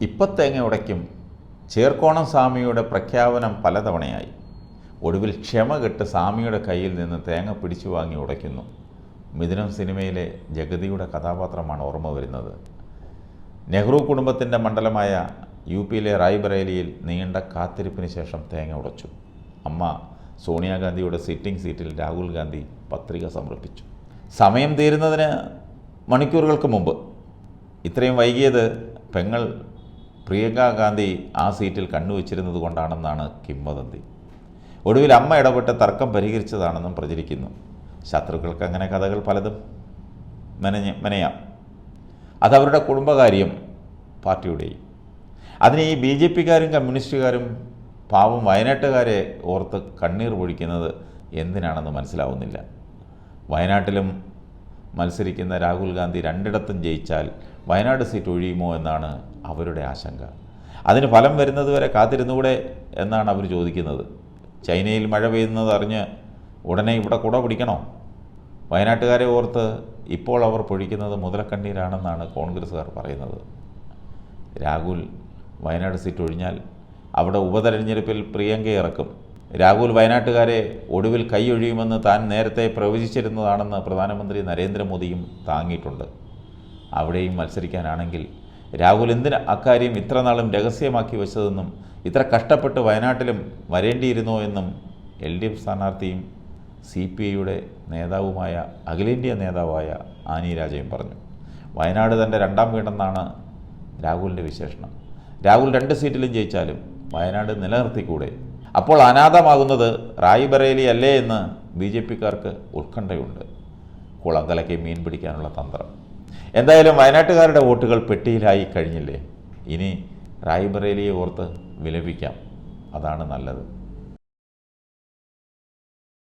ഇപ്പം തേങ്ങ ഉടയ്ക്കും. ചേർക്കോണം സ്വാമിയുടെ പ്രഖ്യാപനം പലതവണയായി. ഒടുവിൽ ക്ഷമ കെട്ട് സ്വാമിയുടെ കയ്യിൽ നിന്ന് തേങ്ങ പിടിച്ചു വാങ്ങി ഉടയ്ക്കുന്നു. മിഥുനം സിനിമയിലെ ജഗതിയുടെ കഥാപാത്രമാണ് ഓർമ്മ വരുന്നത്. നെഹ്റു കുടുംബത്തിൻ്റെ മണ്ഡലമായ യുപിയിലെ റായ്ബറേലിയിൽ നീണ്ട കാത്തിരിപ്പിന് ശേഷം തേങ്ങ ഉടച്ചു. അമ്മ സോണിയാഗാന്ധിയുടെ സിറ്റിംഗ് സീറ്റിൽ രാഹുൽ ഗാന്ധി പത്രിക സമർപ്പിച്ചു. സമയം തീരുന്നതിന് മണിക്കൂറുകൾക്ക് മുമ്പ്. ഇത്രയും വൈകിയത് പെങ്ങൾ പ്രിയങ്ക ഗാന്ധി ആ സീറ്റിൽ കണ്ണുവച്ചിരുന്നത് കൊണ്ടാണെന്നാണ് കിംവദന്തി. ഒടുവിൽ അമ്മ ഇടപെട്ട് തർക്കം പരിഹരിച്ചതാണെന്നും പ്രചരിക്കുന്നു. ശത്രുക്കൾക്ക് അങ്ങനെ കഥകൾ പലതും മെനയാം. അതവരുടെ കുടുംബകാര്യം, പാർട്ടിയുടെയും. അതിന് ഈ BJP-കാരും കമ്മ്യൂണിസ്റ്റുകാരും പാവം വയനാട്ടുകാരെ ഓർത്ത് കണ്ണീർ പൊഴിക്കുന്നത് എന്തിനാണെന്ന് മനസ്സിലാവുന്നില്ല. വയനാട്ടിലും മത്സരിക്കുന്ന രാഹുൽ ഗാന്ധി രണ്ടിടത്തും ജയിച്ചാൽ വയനാട് സീറ്റ് ഒഴിയുമോ എന്നാണ് അവരുടെ ആശങ്ക. അതിന് ഫലം വരുന്നതുവരെ കാത്തിരുന്നുകൂടെ എന്നാണ് അവർ ചോദിക്കുന്നത്. ചൈനയിൽ മഴ പെയ്യുന്നത് അറിഞ്ഞ് ഉടനെ ഇവിടെ കുട പിടിക്കണോ? വയനാട്ടുകാരെ ഓർത്ത് ഇപ്പോൾ അവർ പൊഴിക്കുന്നത് മുതലക്കണ്ണീരാണെന്നാണ് കോൺഗ്രസ്സുകാർ പറയുന്നത്. രാഹുൽ വയനാട് സീറ്റ് ഒഴിഞ്ഞാൽ അവിടെ ഉപതെരഞ്ഞെടുപ്പിൽ പ്രിയങ്ക ഇറക്കും. രാഹുൽ വയനാട്ടുകാരെ ഒടുവിൽ കൈയൊഴിയുമെന്ന് താൻ നേരത്തെ പ്രവചിച്ചിരുന്നതാണെന്ന് പ്രധാനമന്ത്രി നരേന്ദ്രമോദിയും താങ്ങിയിട്ടുണ്ട്. അവിടെയും മത്സരിക്കാനാണെങ്കിൽ രാഹുൽ എന്തിന് അക്കാര്യം ഇത്ര നാളും രഹസ്യമാക്കി വെച്ചതെന്നും ഇത്ര കഷ്ടപ്പെട്ട് വയനാട്ടിലും വരേണ്ടിയിരുന്നോ എന്നും LDF സ്ഥാനാർത്ഥിയും CPIയുടെ നേതാവുമായ അഖിലേന്ത്യാ നേതാവായ ആനി രാജയും പറഞ്ഞു. വയനാട് തൻ്റെ രണ്ടാം വീടെന്നാണ് രാഹുലിൻ്റെ വിശേഷണം. രാഹുൽ 2 സീറ്റിലും ജയിച്ചാലും വയനാട് നിലനിർത്തിക്കൂടെ? അപ്പോൾ അനാഥമാകുന്നത് റായ്ബറേലി അല്ലേ എന്ന് BJP-കാർക്ക് ഉത്കണ്ഠയുണ്ട്. കുളങ്കലയ്ക്ക് മീൻ പിടിക്കാനുള്ള തന്ത്രം. എന്തായാലും വയനാട്ടുകാരുടെ വോട്ടുകൾ പെട്ടിയിലായി കഴിഞ്ഞില്ലേ? ഇനി റായ്ബറേലിയെ ഓർത്ത് വിലപിക്കാം. അതാണ് നല്ലത്.